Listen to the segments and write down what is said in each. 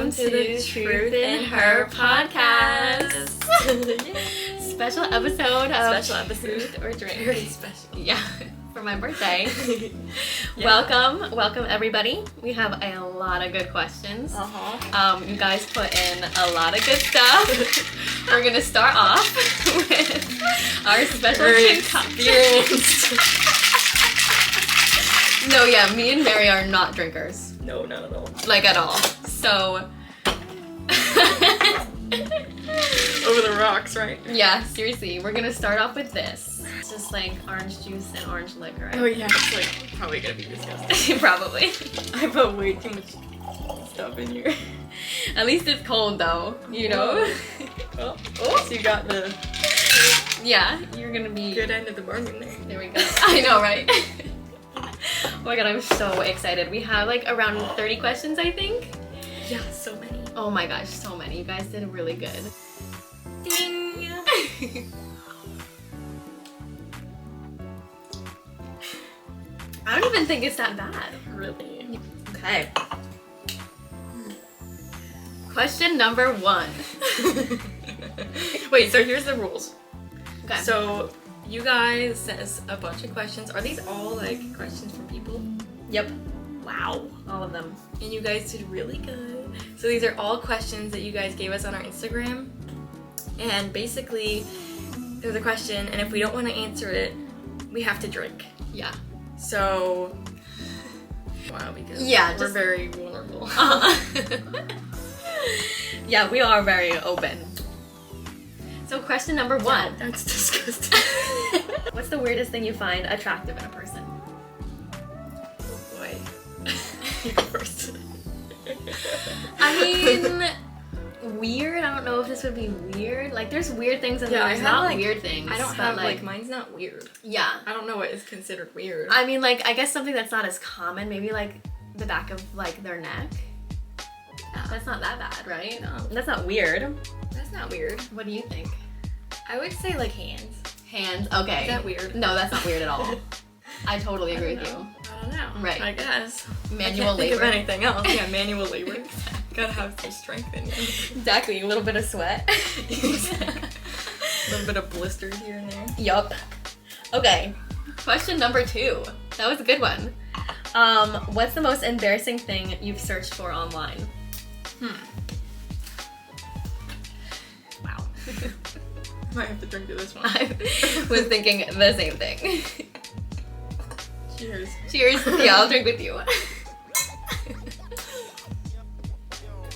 welcome to the Truth in Her podcast. Special episode or drink. Very special. Yeah, for my birthday. Yeah. Welcome everybody. We have a lot of good questions. You guys put in a lot of good stuff. We're gonna start off with our special experienced. No, yeah, me and Mary are not drinkers. No, not at all. Like at all. So Over the rocks, right? yeah, seriously, we're gonna start off with this. It's just like orange juice and orange liquor, right? Oh yeah, it's like probably gonna be disgusting. Probably. I put way too much stuff in here. At least it's cold though, you know? Well, so you got the Yeah, you're gonna be... good end of the bargain there. There we go. I know, right? Oh my god, I'm so excited. We have like around 30 questions, I think. Yeah, so many. Oh my gosh, so many. You guys did really good. Ding! I don't even think it's that bad. Really? Okay. Question number 1. Wait, so here's the rules. Okay. So you guys sent us a bunch of questions. Are these all like questions from people? Yep, Wow. all of them. And you guys did really good. So these are all questions that you guys gave us on our Instagram. And basically, there's a question, and if we don't want to answer it, we have to drink. Yeah. So, wow, because Yeah, we're just- very vulnerable. Yeah, we are very open. So question number 1. That's disgusting. What's the weirdest thing you find attractive in a person? Boy. You go first. I mean, weird. I don't know if this would be weird. Like, there's weird things and Yeah, I there's have, not like- weird things. I don't but, have, like, mine's not weird. Yeah. I don't know what is considered weird. I mean, like, I guess something that's not as common. Maybe, like, the back of, like, their neck. That's not that bad, right? No. That's not weird. That's not weird. What do you think? I would say, like, hands. Hands. Okay. Is that weird? No, that's not weird at all. I totally agree with you. I don't know. Right. I guess. Manual I can't think labor. of anything else. Yeah, manual labor. Gotta have some strength in you. Exactly. A little bit of sweat. A little bit of blisters here and there. Yup. Okay. Question number 2. That was a good one. What's the most embarrassing thing you've searched for online? Wow. Might have to drink to this one. I was thinking the same thing. Cheers. Cheers. Yeah, I'll drink with you.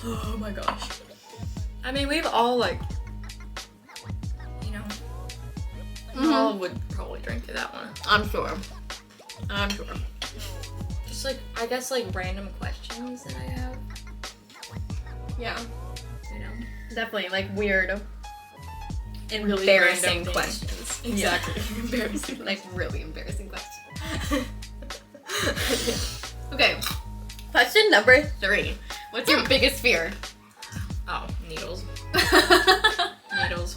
Oh my gosh. I mean, we've all like, you know, we all would probably drink to that one. I'm sure. Just like, I guess like random questions that I have, Yeah. you know. Definitely, like, weird, Really embarrassing random things. questions. Exactly. Embarrassing. Like, really embarrassing questions. Okay. Question number 3. What's your biggest fear? Oh, needles. Needles.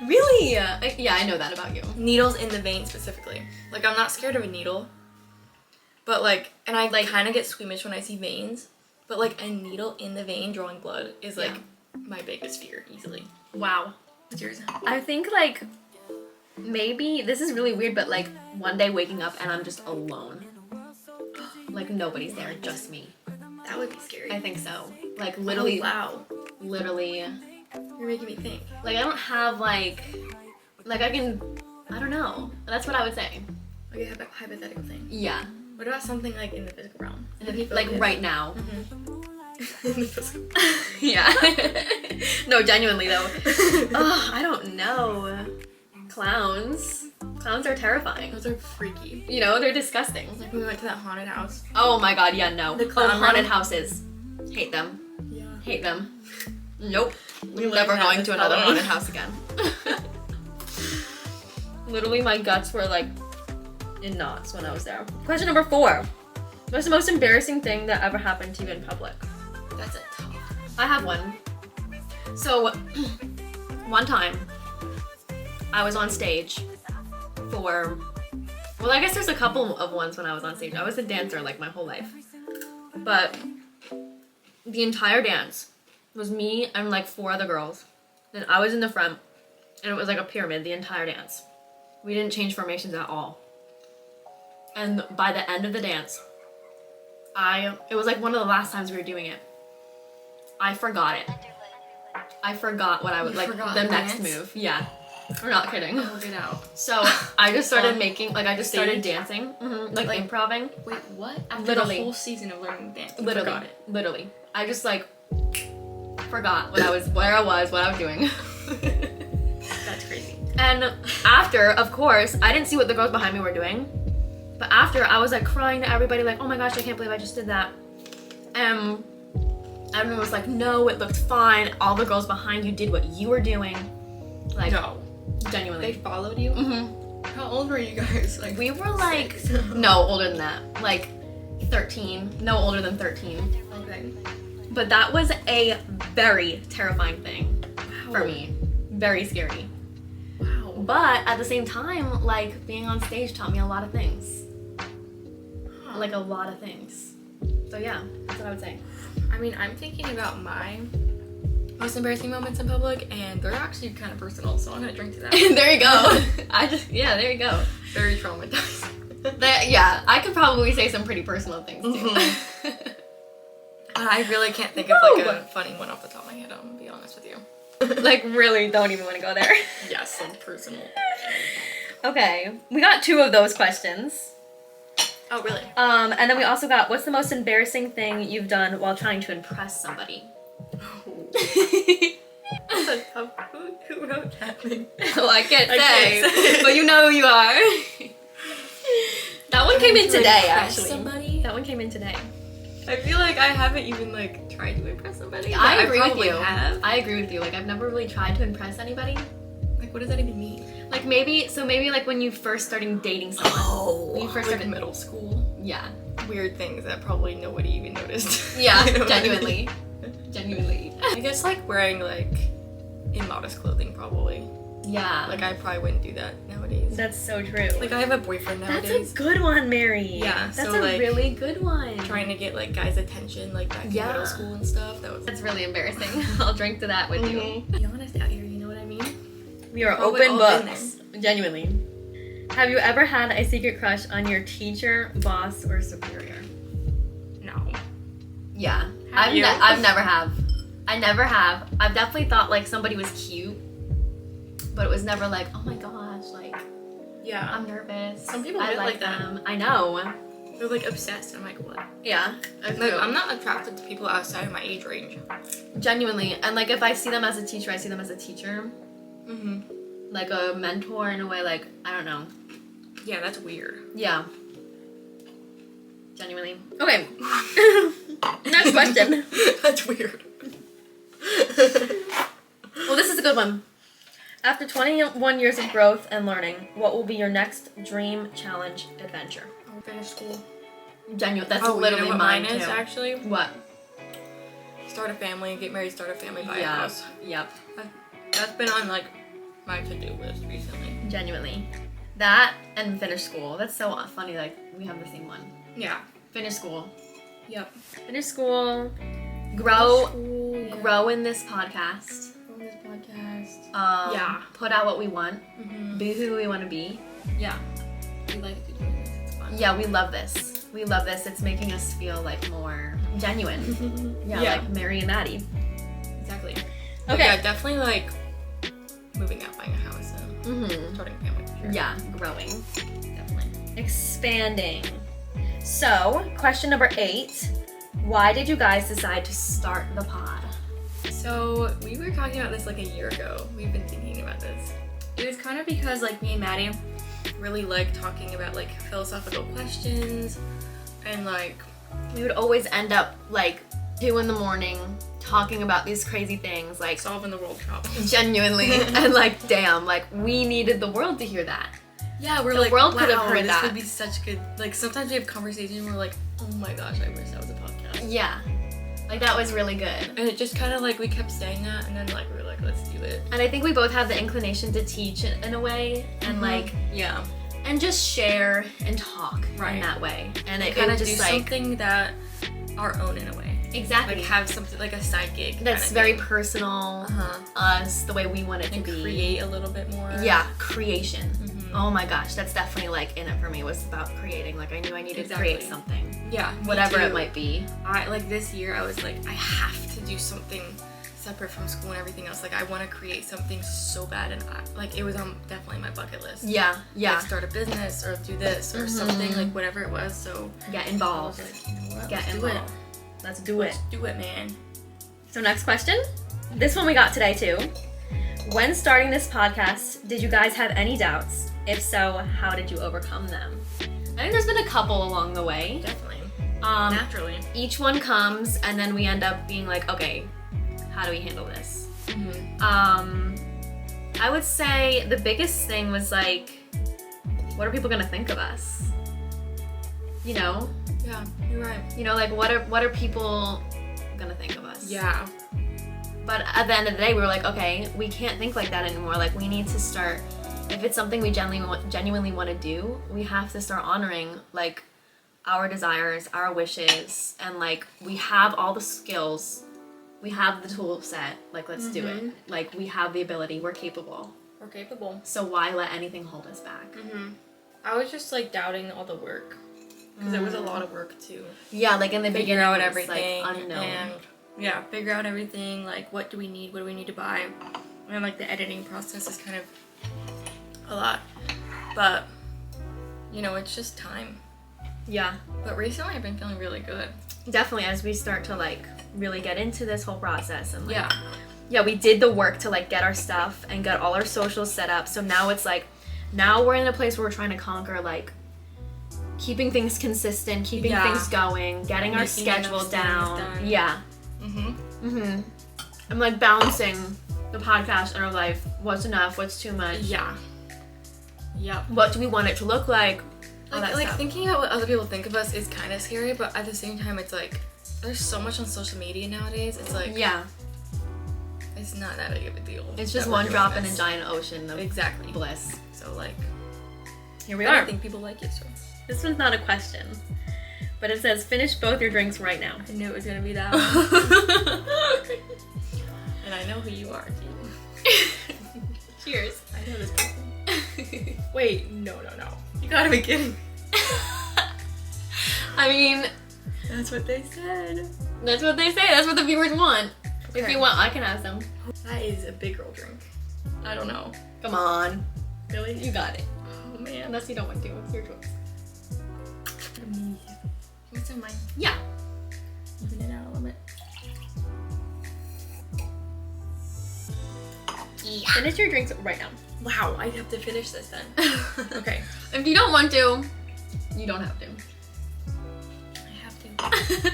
Really? Yeah, I know that about you. Needles in the vein specifically. Like, I'm not scared of a needle, but like, and I like kind of get squeamish when I see veins, but like a needle in the vein drawing blood is like my biggest fear easily. Wow. What's yours? I think, like, maybe, this is really weird, but, like, one day waking up and I'm just alone. Like, nobody's there, just me. That would be scary. I think so. Like, literally, wow. literally, You're making me think. like, I don't have, like, I don't know. That's what I would say. Okay, hypothetical thing. Yeah. What about something like in the physical realm? Like, right now. In the physical. Yeah. No, genuinely, though. Oh, I don't know. Clowns. Clowns are terrifying. Those are freaky. You know, they're disgusting. Like when we went to that haunted house. Oh my god, yeah, no. The clown haunted room. houses. Hate them. Yeah. Hate them. Nope. We Never learned that going this to another Halloween. haunted house again. Literally, my guts were like in knots when I was there. Question number 4. What's the most embarrassing thing that ever happened to you in public? That's it. I have one. So, one time, I was on stage for, well, I guess there's a couple of ones when I was on stage. I was a dancer like my whole life. But the entire dance, It was me and like 4 other girls. And I was in the front. And it was like a pyramid the entire dance. We didn't change formations at all. And by the end of the dance, it was like one of the last times we were doing it. I forgot it. I forgot what I would, like, the next move. Yeah. We're not kidding. Look it out. So I just started started dancing. Like improving. Wait, what? After Literally. the whole season of learning dance, you Literally. forgot it. Literally. I just like forgot where I was, what I was doing. That's crazy. And after, of course, I didn't see what the girls behind me were doing. But after, I was like crying to everybody, like, oh my gosh, I can't believe I just did that. And everyone was like, no, it looked fine. All the girls behind you did what you were doing. Like, No. genuinely. They followed you? Mm-hmm. How old were you guys? Like, We were like, 6? no, older than that. Like 13. No, older than 13. Okay. But that was a very terrifying thing Wow. for me. Very scary. Wow. But at the same time, like, being on stage taught me a lot of things. Huh. Like, a lot of things. So yeah, that's what I would say. I mean, I'm thinking about my most embarrassing moments in public, and they're actually kind of personal, so I'm gonna drink to that. There you go. There you go. Very traumatized. Yeah, I could probably say some pretty personal things too. Mhm. I really can't think of like a funny one off the top of my head, I'm gonna be honest with you. Like, really don't even want to go there. Yes, like personal. Okay, we got 2 of those questions. Oh, really? And then we also got, what's the most embarrassing thing you've done while trying to impress somebody? That's a tough. Who wrote that thing? Well, I can't I say, can't say. but you know who you are. That one came in To today, impress actually. somebody? That one came in today. I feel like I haven't even like tried to impress somebody. I but agree with probably you. Have. I agree with you. Like, I've never really tried to impress anybody. Like, what does that even mean? Like, maybe like when you first started dating someone. When you first like started, middle school. yeah. Weird things that probably nobody even noticed. Yeah, You know what I mean? genuinely. Genuinely. I guess like wearing like immodest clothing probably. Yeah. Like I probably wouldn't do that nowadays. That's so true. Like I have a boyfriend That's nowadays. a good one, Mary. Yeah, That's so, a like, really good one. Trying to get like guys' attention like back in Yeah. middle school and stuff. That was That's really embarrassing. I'll drink to that with you. Mhm. Be honest out here, you know what I mean? We are Probably open all been books. Genuinely. Have you ever had a secret crush on your teacher, boss, or superior? No. Yeah. Have you? I've never have. I never have. I've definitely thought like somebody was cute, but it was never like, oh my gosh, like Yeah. I'm nervous. Some people I get like like that. them. I know. They're like obsessed. I'm like, what? Yeah. Like I'm not attracted to people outside of my age range. Genuinely. And like if I see them as a teacher, I see them as a teacher. Mm-hmm. Like a mentor in a way, like, I don't know. Yeah, that's weird. Yeah. Genuinely. Okay. Next question. That's weird. Well, this is a good one. After 21 years of growth and learning, what will be your next dream, challenge, adventure? I'll finish school. Genuine. That's Oh, literally you know what mine mine is too. actually? What? Start a family, get married, start a family, buy a Yeah. house. Yep. That's been on like my to-do list recently. Genuinely. That and finish school. That's so funny. Like we have the same one. Yeah. Finish school. Yep. Finish school. Grow. School, yeah. Grow in this podcast. On this podcast. Yeah. Put out what we want. Mm-hmm. Be who we want to be. Yeah. We like to do this. It's fun. Yeah, we love this. We love this. It's making us feel like more genuine. Yeah, Yeah. like Mary and Maddie. Exactly. But Okay. yeah, definitely like moving out, buying a house, and Mm-hmm. starting a family. For sure. Yeah, growing. Definitely. Expanding. So, question number 8. Why did you guys decide to start the pod? So we were talking about this like a year ago. We've been thinking about this. It was kind of because like me and Maddie really like talking about like philosophical questions and like We would always end up like 2 in the morning talking about these crazy things, like solving the world problem. genuinely, and like damn, like we needed the world to hear that. Yeah, we're The like, world could have wow, heard this that. would be such good. Like sometimes we have conversations and we're like, oh my gosh, I wish that was a podcast. Yeah. Like that was really good. And it just kind of like we kept saying that, and then like we were like, let's do it. And I think we both have the inclination to teach in a way and like Yeah, and just share and talk in Right. that way. And it kind kind of of do just like something that our own in a way. Exactly. Like have something like a side gig. That's kinda very thing. personal, Uh-huh. us, the way we want it to And be. create a little bit more. Yeah, creation. Mhm. Oh my gosh, that's definitely like in it for me, was about creating. Like I knew I needed to create Exactly. something. Yeah. me Whatever it too. might be. I like this year I was like I have to do something separate from school and everything else. Like I want to create something so bad, and like it was on definitely my bucket list. Yeah, yeah. Like start a business or do this or something, like whatever it was. So Get I involved. was like, you know what? Get Let's involved. do Let's do it. it. Let's do it, man. So next question. This one we got today too. When starting this podcast, did you guys have any doubts? If so, how did you overcome them? I think there's been a couple along the way. Definitely. Um, Naturally. each one comes and then we end up being like, okay, how do we handle this? Mm-hmm. I would say the biggest thing was like, what are people gonna think of us? You know? Yeah, you're right. You know, like what are people gonna think of us? Yeah. But at the end of the day, we were like, okay, we can't think like that anymore. Like we need to start, if it's something we genuinely want to do, we have to start honoring like our desires, our wishes, and like we have all the skills, we have the tool set, like let's do it. Like we have the ability, we're capable. We're capable. So why let anything hold us back? Mm-hmm. I was just like doubting all the work because it was a lot of work too. Yeah, like in the Figure beginning, out it was, everything like unknown. and yeah, figure out everything. Like what do we need? What do we need to buy? And like the editing process is kind of a lot, but you know it's just time. Yeah, But recently I've been feeling really good. definitely as we start to like really get into this whole process and like, Yeah. we did the work to like get our stuff and get all our socials set up. So now it's like, now we're in a place where we're trying to conquer like keeping things consistent, keeping Yeah. things going, getting our Making enough schedule things down. done. Yeah. Mm-hmm. I'm like balancing the podcast and our life. What's enough? What's too much? Yeah. Yep. What do we want it to look like? All that Like stuff. thinking about what other people think of us is kind of scary, but at the same time, it's like there's so much on social media nowadays. It's like Yeah. it's not that big of a deal. It's just that we're one doing drop in a this. giant ocean of Exactly. bliss. So like, Here we I are. don't think people like it. So This one's not a question, but it says finish both your drinks right now. I knew it was gonna be that one. And I know who you are, too. Cheers. I know this person. Wait, no. You gotta be kidding. I mean, That's what they said. that's what they say. That's what the viewers want. If Okay. you want, I can have some. That is a big girl drink. I don't know. Come on. Really? You got it. Oh man. Unless you don't want to. It's your choice. What's in mine? Yeah. Even it out a little bit. Finish your drinks right now. Wow, I have to finish this then. Okay. If you don't want to, you don't have to. I have to.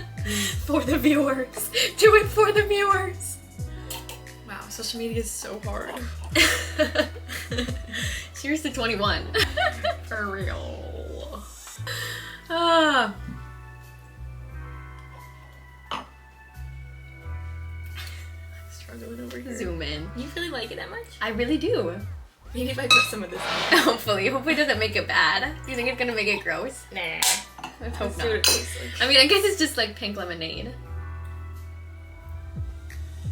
For the viewers. Do it for the viewers. Wow, social media is so hard. Cheers to 21. For real. Ah. Struggling over here. Zoom in. You really like it that much? I really do. Maybe if I put some of this in. Hopefully it doesn't make it bad. Do you think it's gonna make it gross? Nah. Let's hope Let's see what it not. tastes like. I mean, I guess it's just like pink lemonade.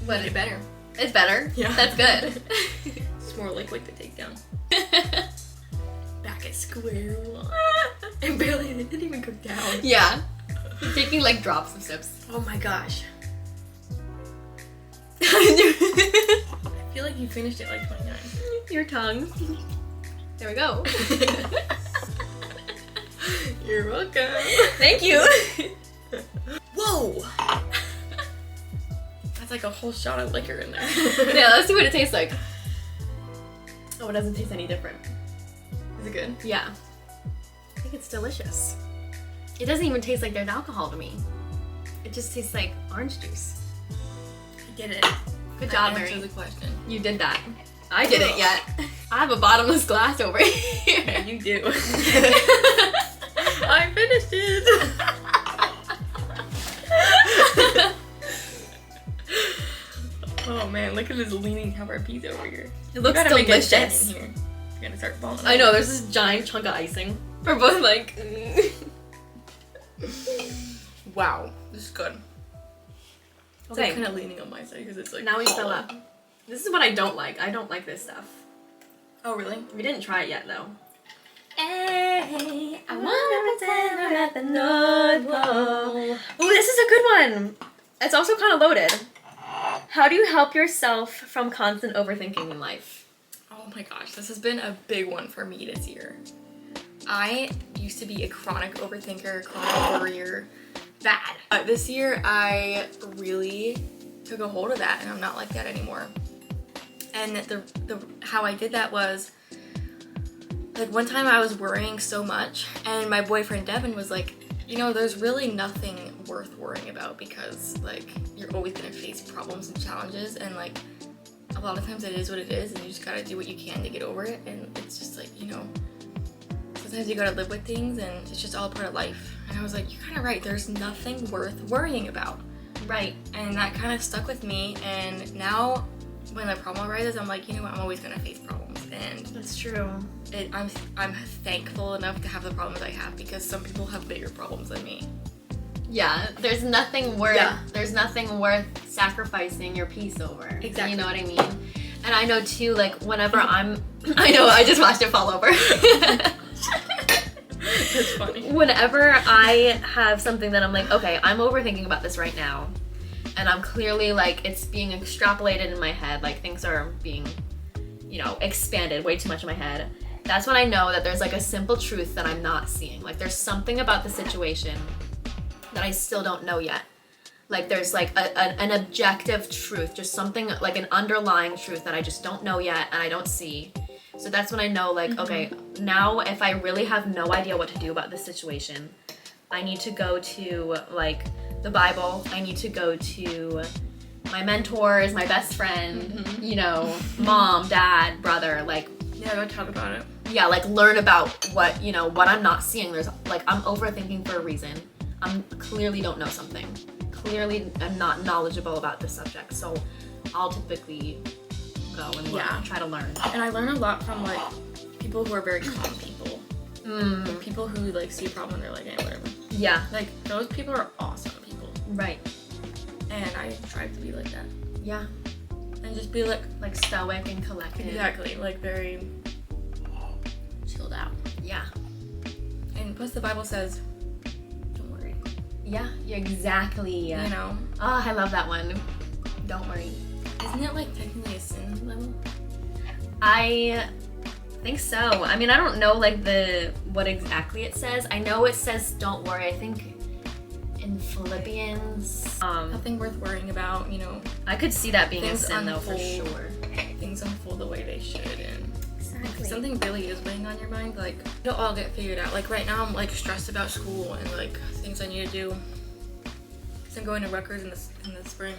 But it's better. It's better. Yeah. That's good. It's more liquid to take down. Back at square one. And barely, it didn't even go down. Yeah. You're taking like drops of sips. Oh my gosh. I feel like you finished it like 29. Your tongue. There we go. You're welcome. Thank you. Whoa! That's like a whole shot of liquor in there. Yeah, let's see what it tastes like. Oh, it doesn't taste any different. Is it good? Yeah. I think it's delicious. It doesn't even taste like there's alcohol to me. It just tastes like orange juice. I get it. Good job, I Mary. answered the question. You did that. I didn't yet. I have a bottomless glass over here. Yeah, you do. I finished it. Oh man, look at this leaning piece over here. It looks gotta make a dent delicious. in here. It's gonna start falling. I know, there's this giant chunk of icing. We're both like, Wow, this is good. It's Okay. like kind of leaning on my side because it's like. Now we fill hollow. up. This is what I don't like. I don't like this stuff. Oh really? We didn't try it yet though. Hey, I wanna pretend I'm at the North Pole. Ooh, this is a good one. It's also kind of loaded. How do you help yourself from constant overthinking in life? Oh my gosh, this has been a big one for me this year. I used to be a chronic overthinker, chronic worrier, bad. This year I really took a hold of that and I'm not like that anymore. And the how I did that was, like one time I was worrying so much and my boyfriend Devin was like, you know, there's really nothing worth worrying about because like you're always gonna face problems and challenges and like a lot of times it is what it is and you just gotta do what you can to get over it and it's just like, you know, sometimes you gotta live with things and it's just all part of life. And I was like, you're kinda right, there's nothing worth worrying about. Right. And that kind of stuck with me and now when a problem arises, I'm like, you know what, I'm always gonna face problems and That's true. I'm thankful enough to have the problems I have because some people have bigger problems than me. Yeah, there's nothing worth Yeah. there's nothing worth sacrificing your peace over. Exactly. You know what I mean? And I know too, like whenever I know, I just watched it fall over. That's funny. Whenever I have something that I'm like, okay, I'm overthinking about this right now, and I'm clearly like it's being extrapolated in my head, like things are being, you know, expanded way too much in my head. That's when I know that there's like a simple truth that I'm not seeing. Like there's something about the situation that I still don't know yet. Like there's like an objective truth, just something like an underlying truth that I just don't know yet and I don't see. So that's when I know like, okay, now if I really have no idea what to do about this situation, I need to go to like the Bible, I need to go to my mentors, my best friend, you know, mom, dad, brother, like, Yeah, go talk about it. yeah, like learn about what, you know, what I'm not seeing. There's like, I'm overthinking for a reason. I'm clearly don't know something. Clearly I'm not knowledgeable about this subject. So I'll typically go and Yeah. try to learn. And I learn a lot from like people who are very calm people. Like, people who like see a problem and they're like, hey, whatever. Yeah, Like those people are awesome people. right. And I strive to be like that. Yeah, And just be like like stoic and collected. exactly, like very chilled out. Yeah. And plus the Bible says, don't worry. Yeah, exactly. You know? Oh, I love that one. Don't worry. Isn't it like technically a sin level? I think so. I mean, I don't know like what exactly it says. I know it says don't worry. I think in Philippians. Nothing worth worrying about, you know. I could see that being Things a sin though for unfold. sure. Things unfold the way they should and Exactly. if something really is weighing on your mind, like it'll all get figured out. Like right now I'm like stressed about school and like things I need to do. Cause I'm going to Rutgers in the spring.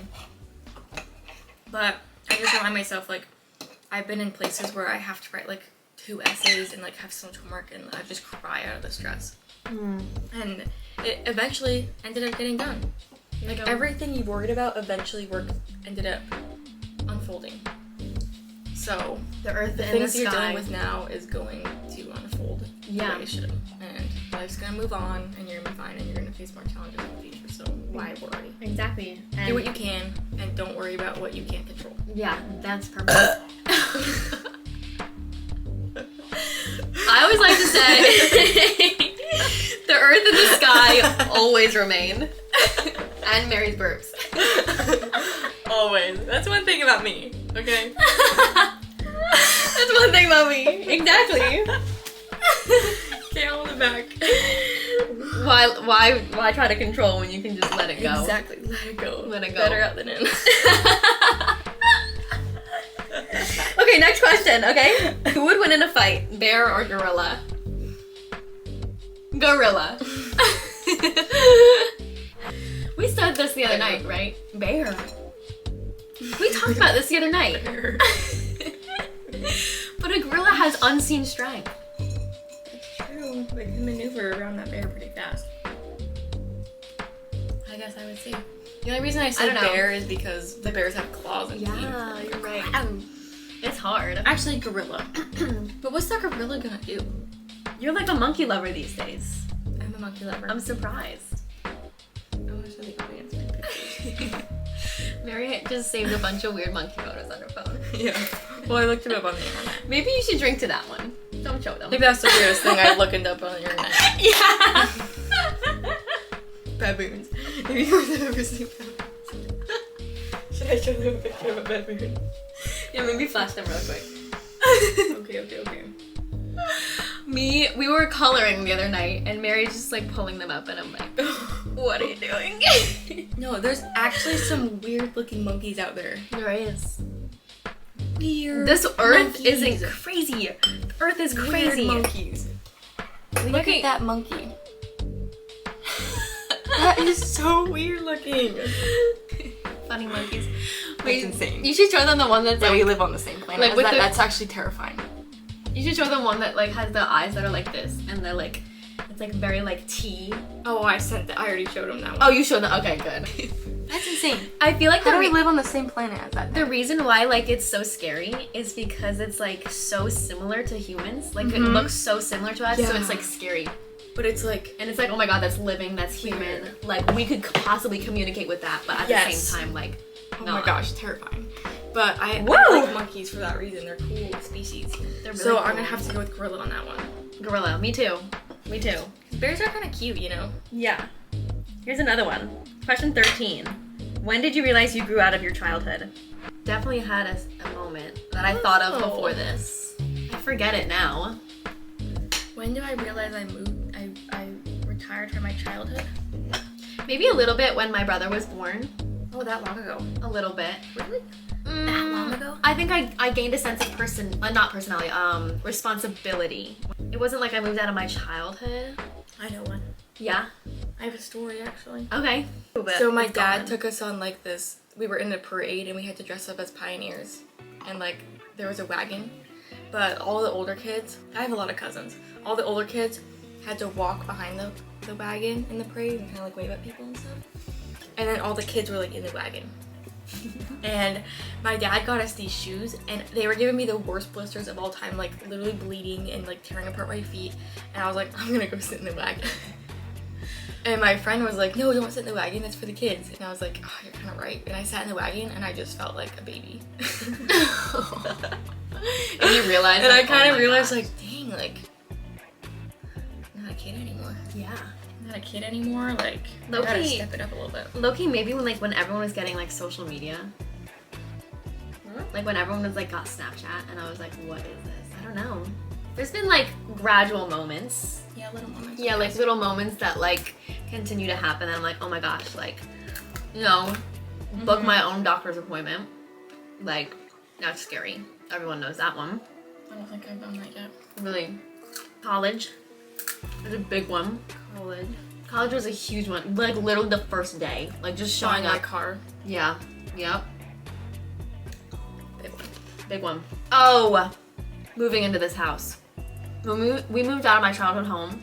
But I just remind myself like I've been in places where I have to write like 2 essays and like have so much homework and I just cry out of the stress. And it eventually ended up getting done. Like everything you worried about eventually ended up unfolding. So the earth the and things the you're sky. dealing with now is going to unfold Yeah. the way it should. And life's gonna move on and you're gonna be fine and you're gonna face more challenges in the future. So why worry? Exactly. And Do what you can and don't worry about what you can't control. yeah, that's perfect. I always like to say the earth and the sky always remain. And Mary's burps. Always. That's one thing about me, okay? That's one thing about me. Exactly. Okay, on the back. Why try to control when you can just let it go? Exactly. Let it go. Let it go. Better out than in. Okay, next question, okay? Who would win in a fight, bear or gorilla? Gorilla. We started this the other night, right? Bear. We talked about this the other night. But a gorilla has unseen strength. True. They can maneuver around that bear pretty fast. I guess I would say. The only reason I said don't know. bear is because the bears have claws and teeth. Yeah, you're right. Ow. It's hard. Actually, gorilla. But what's that gorilla gonna do? You're like a monkey lover these days. I'm a monkey lover. I'm surprised. I want to show the audience my pictures. Mary just saved a bunch of weird monkey photos on her phone. Yeah. Well, I looked it up on the internet. Maybe you should drink to that one. Don't show them. Maybe that's the weirdest thing I've looked up on the internet. Yeah. Baboons. Have you guys ever seen baboons? Should I show them a picture of a baboon? Yeah, maybe flash them real quick. Okay. We were coloring the other night, and Mary's just like pulling them up, and I'm like, what are you doing? No, there's actually some weird looking monkeys out there. There is. Weird. This Earth monkeys. isn't crazy. Earth is crazy. Weird monkeys. Look Looking- at that monkey. That is so weird looking. Funny monkeys. That's insane. You should show them the one that's Yeah, like, we live on the same planet. Like, with the- That's actually terrifying. you should show them one that like has the eyes that are like this, and they're like, it's like very like T. Oh, I already showed him that one. Oh, you showed them. Okay, good. That's insane. I feel like How do we live on the same planet as that? the reason why like it's so scary is because it's like so similar to humans. Like it Mhm. looks so similar to us, so Yeah. it's like scary. But it's like, And it's like, oh my god, that's living, that's human. Weird. Like we could possibly communicate with that, but at the Yes. same time, like, oh no. my gosh, terrifying. But I Woo! like monkeys for that reason. They're cool species. They're really So cool. I'm gonna have to go with gorilla on that one. Gorilla. Me too. Me too. Bears are kind of cute, you know. Yeah. Here's another one. Question 13. When did you realize you grew out of your childhood? Definitely had a moment that I thought of Oh. before this. I forget it now. When do I realize I retired from my childhood? Maybe a little bit when my brother was born. Oh, that long ago. A little bit. Really? That long ago? I think I gained a sense of not personality, responsibility. It wasn't like I moved out of my childhood. I know one. Yeah. I have a story actually. Okay. So my It's dad gone. took us on like this. We were in a parade and we had to dress up as pioneers, and like there was a wagon, but all the older kids. I have a lot of cousins. All the older kids had to walk behind the wagon in the parade and kind of like wave at people and stuff. And then all the kids were like in the wagon. And my dad got us these shoes, and they were giving me the worst blisters of all time, like literally bleeding and like tearing apart my feet. And I was like, I'm gonna go sit in the wagon. And my friend was like, no, don't sit in the wagon, that's for the kids. And I was like, oh, you're kind of right. And I sat in the wagon and I just felt like a baby. And you realized. And I like, kind oh of my realized gosh. like, dang, like, I'm not a kid anymore. Yeah. I'm not a kid anymore. Like, I Low-key- gotta step it up a little bit. Low-key, maybe when everyone was getting like social media. Like when everyone was like got Snapchat, and I was like, what is this? I don't know. There's been like gradual moments. Yeah, little moments. Yeah, like little moments that like continue to happen, and I'm like, oh my gosh, like, you know, book my own doctor's appointment. Like, that's scary. Everyone knows that one. I don't think I've done that yet. Really. College was a big one. College was a huge one. Like literally the first day. Like just showing Buying my up. car. Yeah. Yep. Big one. Big one. Oh! Moving into this house. When we moved out of my childhood home,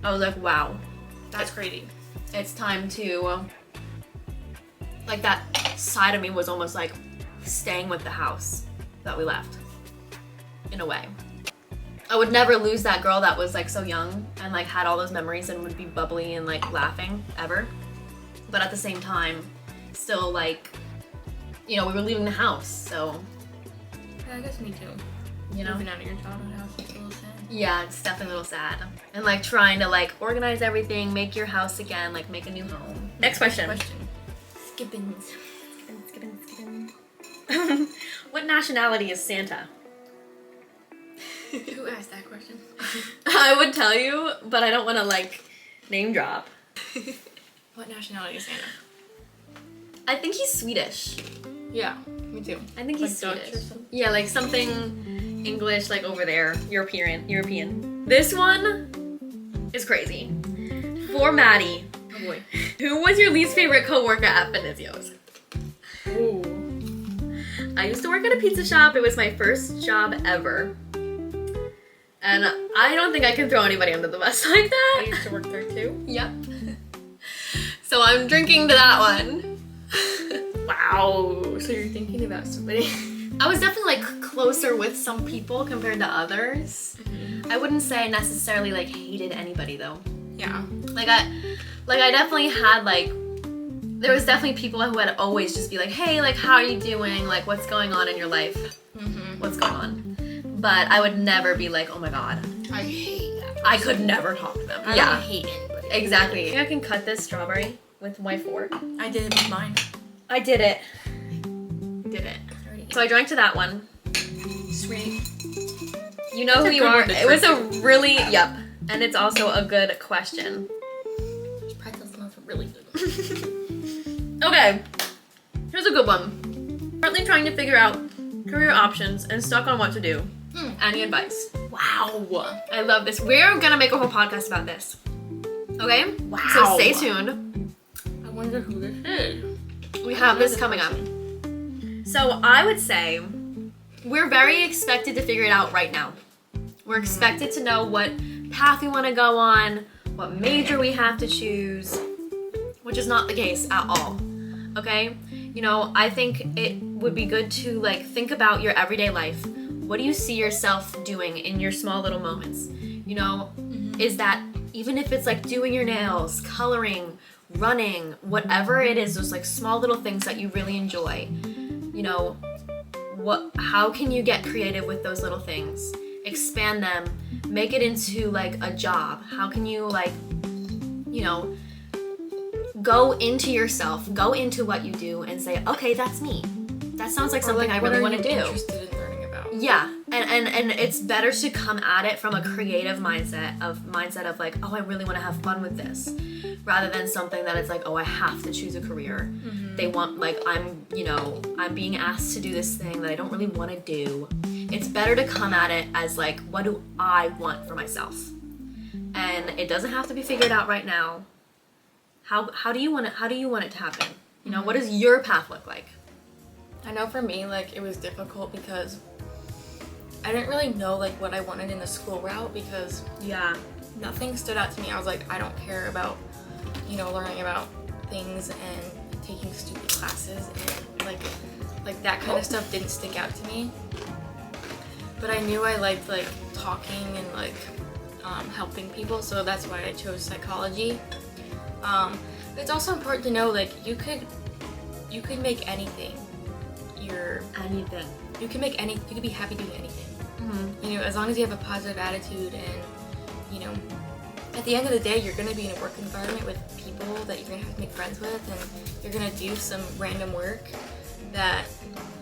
I was like, wow. That's crazy. It's time to, like, that side of me was almost like staying with the house that we left, in a way. I would never lose that girl that was like so young and like had all those memories and would be bubbly and like laughing ever. But at the same time, still like, you know, we were leaving the house, so, Yeah, I guess me too. you know. Moving out of your childhood house is a little sad. Yeah, it's definitely a little sad. And like trying to like organize everything, make your house again, like make a new home. Next question. Skippins. What nationality is Santa? Who asked that question? I would tell you, but I don't want to like name drop. What nationality is Santa? I think he's Swedish. Yeah, me too. I think he's Like Dutch Swedish. or something? Yeah, like something English, like over there, European. This one is crazy. For Maddie, Oh boy. who was your least favorite coworker at Finizio's? Ooh. I used to work at a pizza shop. It was my first job ever. And I don't think I can throw anybody under the bus like I that. used to work there too. Yep. So I'm drinking to that one. Wow. So you're thinking about somebody. I was definitely like closer with some people compared to others. I wouldn't say I necessarily like hated anybody though. Yeah. Like I definitely had like there was definitely people who would always just be like, hey, like, how are you doing? Like, what's going on in your life? What's going on? But I would never be like, oh my god. I hate that. I could never talk to them. I Yeah, don't hate anybody. exactly. I think I can cut this strawberry with my fork. I did it with mine. I did it. So I drank to that one. Sweet. You know That's who a you good are. one to It was drink a really, yep. And it's also a good question. Those pretzels smell really good. Okay, here's a good one. Currently trying to figure out career options and stuck on what to do. Any advice? Wow. I love this. We're gonna make a whole podcast about this. Okay? Wow. So stay tuned. I wonder who this is. We have this coming up. So I would say we're very expected to figure it out right now. We're expected to know what path we want to go on, what major we have to choose, which is not the case at all. Okay? You know, I think it would be good to like think about your everyday life. What do you see yourself doing in your small little moments? You know, is that even if it's like doing your nails, coloring, running, whatever it is, those like small little things that you really enjoy. You know, how can you get creative with those little things? Expand them, make it into like a job. How can you like, you know, go into yourself, go into what you do and say, okay, that's me. That sounds like something I really want to do. Interested in learning about? Yeah, and it's better to come at it from a creative mindset of like, oh, I really want to have fun with this, rather than something that it's like, oh, I have to choose a career. They want like I'm being asked to do this thing that I don't really want to do. It's better to come at it as like, what do I want for myself? And it doesn't have to be figured out right now. How do you want it to happen? You know, what does your path look like? I know for me, like, it was difficult because I didn't really know, like, what I wanted in the school route because Yeah. nothing stood out to me. I was like, I don't care about, you know, learning about things and taking stupid classes and, like that kind of stuff didn't stick out to me. But I knew I liked, like, talking and, like, helping people, so that's why I chose psychology. It's also important to know, like, you could make anything. Anything. You can be happy doing anything. Mm-hmm. You know, as long as you have a positive attitude and, you know, at the end of the day, you're going to be in a work environment with people that you're going to have to make friends with, and you're going to do some random work that,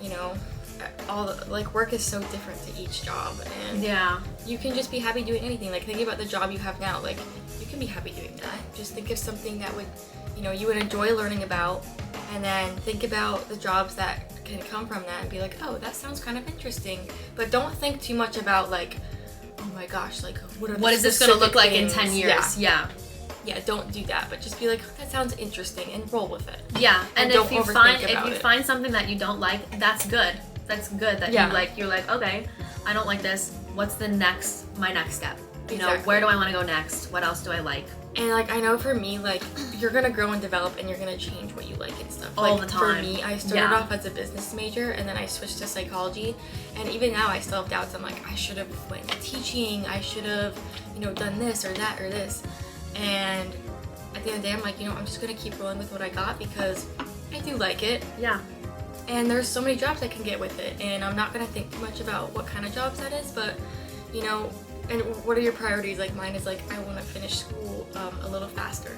you know, work is so different to each job, and Yeah. you can just be happy doing anything. Like, think about the job you have now. Like, you can be happy doing that. Just think of something that would, you know, you would enjoy learning about, and then think about the jobs that can come from that and be like, oh, that sounds kind of interesting. But don't think too much about, like, oh my gosh, like, what is this going to look like in 10 things? years? Yeah. Yeah, don't do that. But just be like, that sounds interesting, and roll with it. Yeah. And don't if you overthink find something that you don't like, that's good. That's good that you're like, okay, I don't like this. What's my next step? You know, Exactly. where do I want to go next? What else do I like? And, like, I know for me, like, you're gonna grow and develop, and you're gonna change what you like and stuff. All like, the time. For me, I started off as a business major, and then I switched to psychology. And even now, I still have doubts. I'm like, I should have went into teaching. I should have, you know, done this or that or this. And at the end of the day, I'm like, you know, I'm just gonna keep rolling with what I got because I do like it. Yeah. And there's so many jobs I can get with it, and I'm not gonna think too much about what kind of jobs that is, but, you know, and what are your priorities? Like, mine is like, I want to finish school a little faster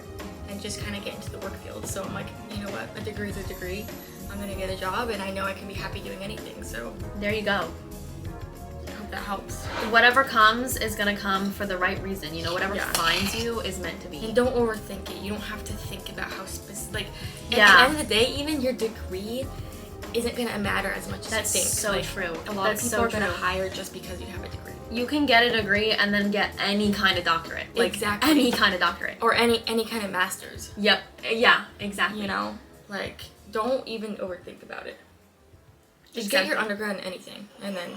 and just kind of get into the work field. So I'm like, you know what, a degree is a degree. I'm gonna get a job, and I know I can be happy doing anything. So There you go. I hope that helps. Whatever comes is going to come for the right reason. You know, whatever Yeah. finds you is meant to be. And don't overthink it. You don't have to think about how specific. Like, at Yeah. the end of the day, even your degree isn't gonna matter as much as That's you think. so Like, true. A lot That's of people so are gonna true. hire just because you have a degree. You can get a degree and then get any kind of doctorate. Like, Exactly. any kind of doctorate. Or any kind of masters. Yep. Yeah, exactly. You know, like, don't even overthink about it. Just Exactly. get your undergrad in anything, and then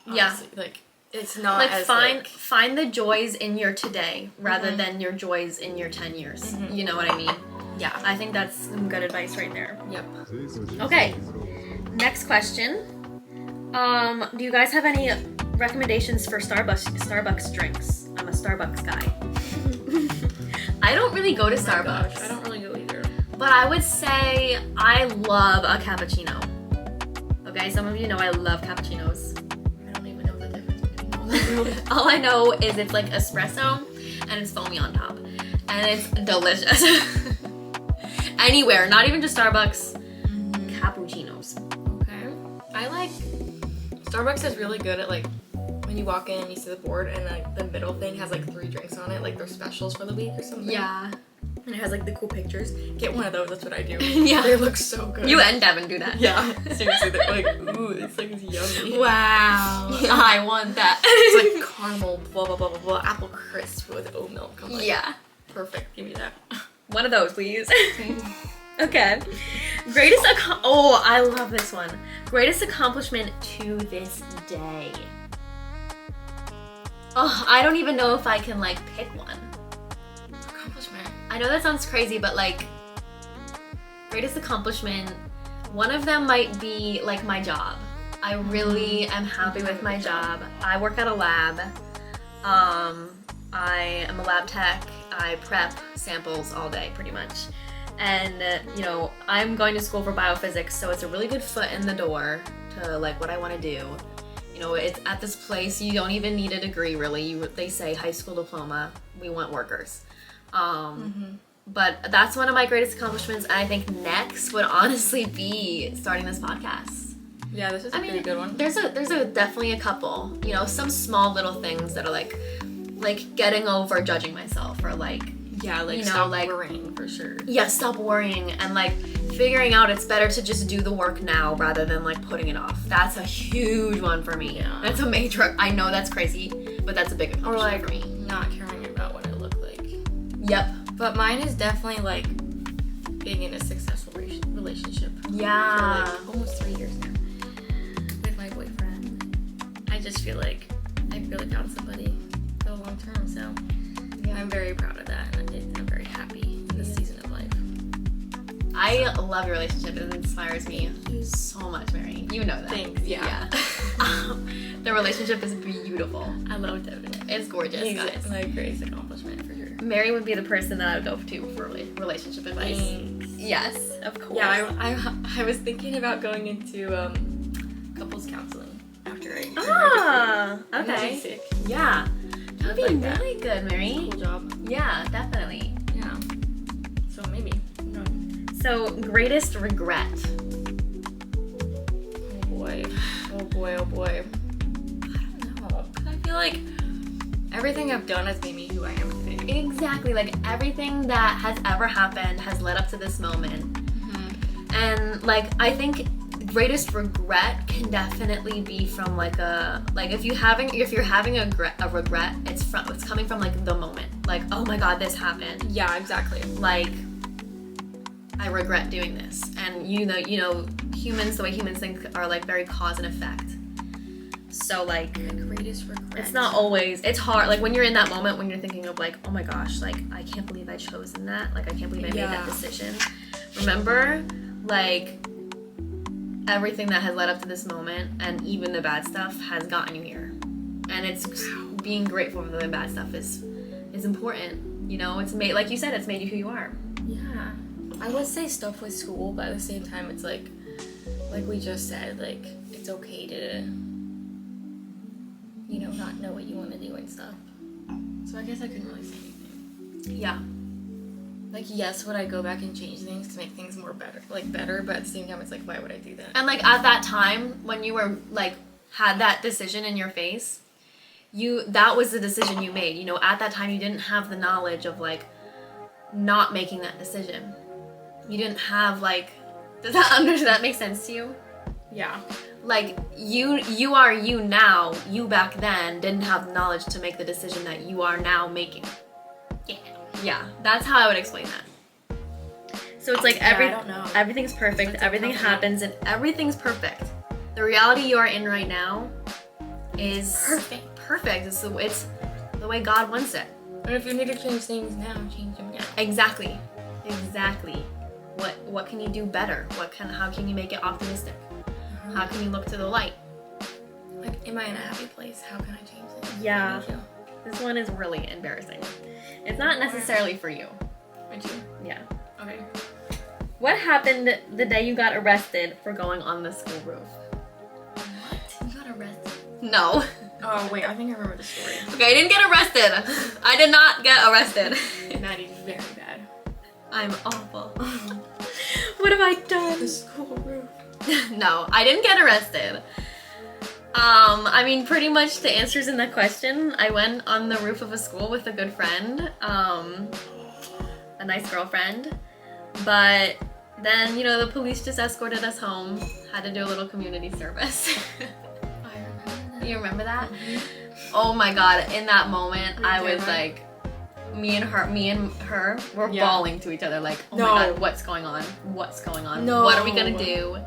Yeah. honestly, like, it's not Like, as find the joys in your today rather than your joys in your 10 years. You know what I mean? yeah. I think that's some good advice right there. Yep. Okay. Next question. Do you guys have any recommendations for Starbucks drinks? I'm a Starbucks guy. I don't really go to Oh my Starbucks. gosh, I don't really go either. But But I would say I love a cappuccino. Okay, some of you know I love cappuccinos. I don't even know the difference between all of them. All I know is it's like espresso and it's foamy on top. And it's delicious. Anywhere, not even just Starbucks. Cappuccinos. Okay. I like Starbucks is really good at like when you walk in and you see the board and like the middle thing has like 3 drinks on it, like their specials for the week or something. Yeah. And it has like the cool pictures. Get one of those, that's what I do. Yeah. They look so good. You and Devin do that. Yeah. Seriously, they're like, ooh, it's like yummy. Wow. I want that. It's like caramel, blah blah blah blah blah, apple crisp with oat milk. I'm like, Yeah. perfect. Give me that. One of those, please. Okay. Oh, I love this one. Greatest accomplishment to this day. Oh, I don't even know if I can like pick one. Accomplishment. I know that sounds crazy, but like greatest accomplishment, one of them might be like my job. I really am happy with my job. I work at a lab. I am a lab tech. I prep samples all day pretty much. And you know, I'm going to school for biophysics, so it's a really good foot in the door to like what I want to do. You know, it's at this place you don't even need a degree really. They say high school diploma. We want workers. But that's one of my greatest accomplishments. And I think next would honestly be starting this podcast. Yeah, this is a pretty good one. There's definitely a couple. You know, some small little things that are like getting over judging myself, or like, Yeah, like, you know, stop like, worrying for sure. yeah, stop worrying and like figuring out it's better to just do the work now rather than like putting it off. That's a huge one for me. Yeah. That's a major. I know that's crazy, but that's a big Or accomplishment like for me. not caring about what it looked like. Yep. But mine is definitely like being in a successful relationship. Yeah. For like almost 3 years now with my boyfriend. I just feel like I really found somebody for the long term, so Yeah. I'm very proud of that, and I'm very happy in this season of life. I love your relationship. It inspires me so much, Mary. You know that. Thanks. Yeah. The relationship is beautiful. I love Devin. It's gorgeous, He's guys. my greatest accomplishment for sure. Mary would be the person that I would go to for relationship advice. Thanks. Yes, of course. Yeah, I was thinking about going into couples counseling after I Ah, I'm gonna be okay. sick. Yeah. That would be Like that. really good, Mary. Cool job. Yeah, definitely. Yeah. So maybe. No. So, greatest regret. Oh boy. Oh boy. Oh boy. I don't know. 'Cause I feel like everything I've done has made me who I am today. Exactly. Like everything that has ever happened has led up to this moment. And like I think greatest regret can definitely be from like if you're having a regret, it's coming from like the moment. Like, oh my god, this happened. Yeah, exactly. Like, I regret doing this. And you know, humans, the way humans think are like very cause and effect. So like, Greatest regret. it's not always, it's hard. Like when you're in that moment, when you're thinking of like, oh my gosh, like I can't believe I chosen that. Like I can't believe I made that decision. Remember, like everything that has led up to this moment and even the bad stuff has gotten you here. And it's being grateful for the bad stuff is important. You know, it's made, like you said, it's made you who you are. Yeah. I would say stuff with school, but at the same time, it's like we just said, like, it's okay to, you know, not know what you want to do and stuff. So I guess I couldn't really say anything. Yeah. Like, yes, would I go back and change things to make things better, but at the same time, it's like, why would I do that? And like at that time when you were like had that decision in your face, that was the decision you made. You know, at that time you didn't have the knowledge of like not making that decision. You didn't have like, does that make sense to you? Yeah. Like you are you now. You back then didn't have the knowledge to make the decision that you are now making. Yeah, that's how I would explain that. So it's like I don't know. everything's perfect, That's everything happens, and everything's perfect. The reality you are in right now is perfect. It's the way God wants it. And if you need to change things now, change them now. Exactly. What can you do better? How can you make it optimistic? How can you look to the light? Like, am I in a happy place? How can I change things? Yeah. How do you feel? This one is really embarrassing. It's not necessarily for you. Would you? Yeah. Okay. What happened the day you got arrested for going on the school roof? What? You got arrested? No. Oh wait, I think I remember the story. Okay, I didn't get arrested. I did not get arrested. Maddie's very bad. I'm awful. What have I done? The school roof. No, I didn't get arrested. I mean, pretty much the answer's in the question. I went on the roof of a school with a good friend, a nice girlfriend, but then, you know, the police just escorted us home, had to do a little community service. I remember that. You remember that? Mhm. Oh my god, in that moment, I was Okay. like, me and her were Yeah. bawling to each other like, oh No. my god, what's going on? What's going on? No. What are we gonna do?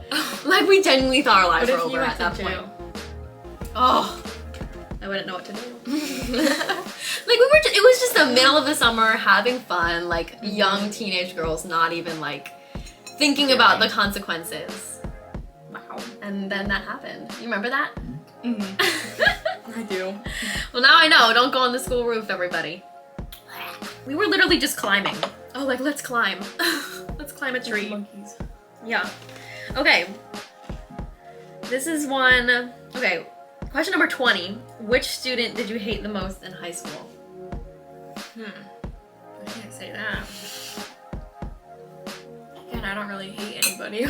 Like, we genuinely thought our lives What were if you over went at that to point. jail? Oh, I wouldn't know what to do. Like, it was just the middle of the summer, having fun, like, young teenage girls, not even, like, thinking about the consequences. Wow. And then that happened. You remember that? Mm-hmm. I do. Well, now I know. Don't go on the school roof, everybody. We were literally just climbing. Oh, like, let's climb. Let's climb a tree. Monkeys. Yeah. Okay. This is one. Okay. Question number 20. Which student did you hate the most in high school? I can't say that. And I don't really hate anybody.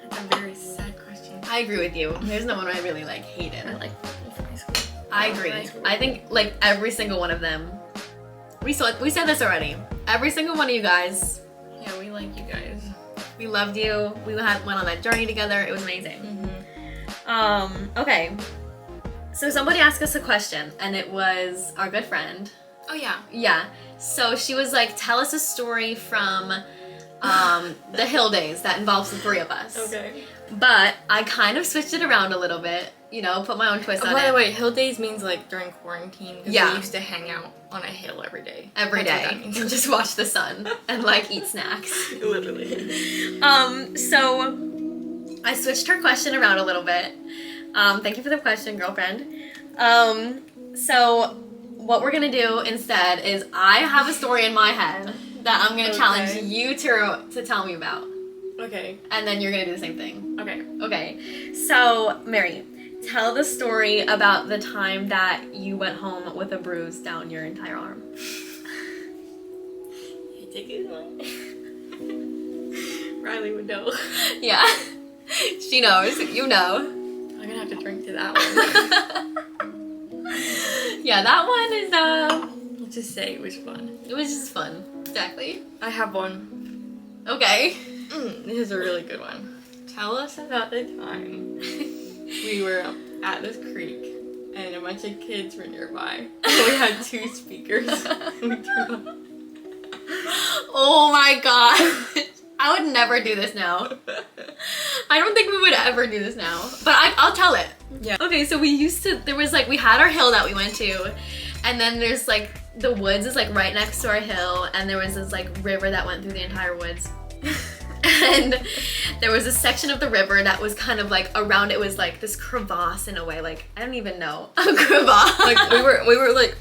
That's a very sad question. I agree with you. There's no one I really, like, hated. I like people from high school. I like agree. high school. I think, like, every single one of them. We said this already. Every single one of you guys. Yeah, we like you guys. We loved you. We went on that journey together. It was amazing. Mm-hmm. Okay. So somebody asked us a question, and it was our good friend. Oh yeah. Yeah. So she was like, tell us a story from the Hill days that involves the three of us. Okay. But I kind of switched it around a little bit, you know, put my own twist on By it. the way, hill days means like during quarantine. Because Yeah. we used to hang out on a hill every day. Every That's day. what that means. And just watch the sun and like eat snacks. Literally. So I switched her question around a little bit. Thank you for the question, girlfriend. So what we're gonna do instead is I have a story in my head that I'm gonna challenge Okay. you to tell me about. Okay. And then you're gonna do the same thing. Okay. Okay. So, Mary, tell the story about the time that you went home with a bruise down your entire arm. It's a good one. Riley would know. Yeah. She knows. You know. I'm gonna have to drink to that one. Yeah, that one is Let's just say it was fun. it was just fun. Exactly. I have one. Okay. This is a really good one. Tell us about the time we were at this creek and a bunch of kids were nearby. We had 2 speakers. We turned on. Oh my god. I would never do this now. I don't think we would ever do this now. But I'll tell it. Yeah. Okay, so we had our hill that we went to, and then there's like, the woods is like right next to our hill, and there was this like river that went through the entire woods. And there was a section of the river that was kind of like around it was like this crevasse in a way, like, I don't even know. A crevasse. Like we were like,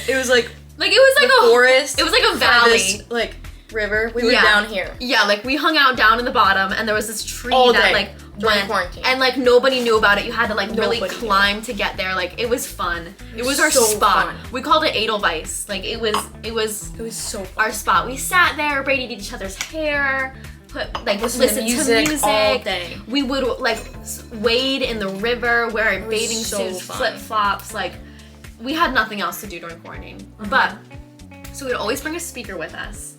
it was like it was like the a forest. It was like a by valley. this, like river. We were Yeah. down here. Yeah, like we hung out down in the bottom, and there was this tree All that day, like during went, quarantine. and like nobody knew about it. You had to like really Nobody knew. climb to get there. Like it was fun. It was was our so spot. fun. We called it Edelweiss. Like it was It was so fun. our spot. We sat there, braided each other's hair, Listen listened to music all music. day. We would like wade in the river, wear our was bathing so suits, fun. flip flops. Like we had nothing else to do during quarantine. But so we'd always bring a speaker with us.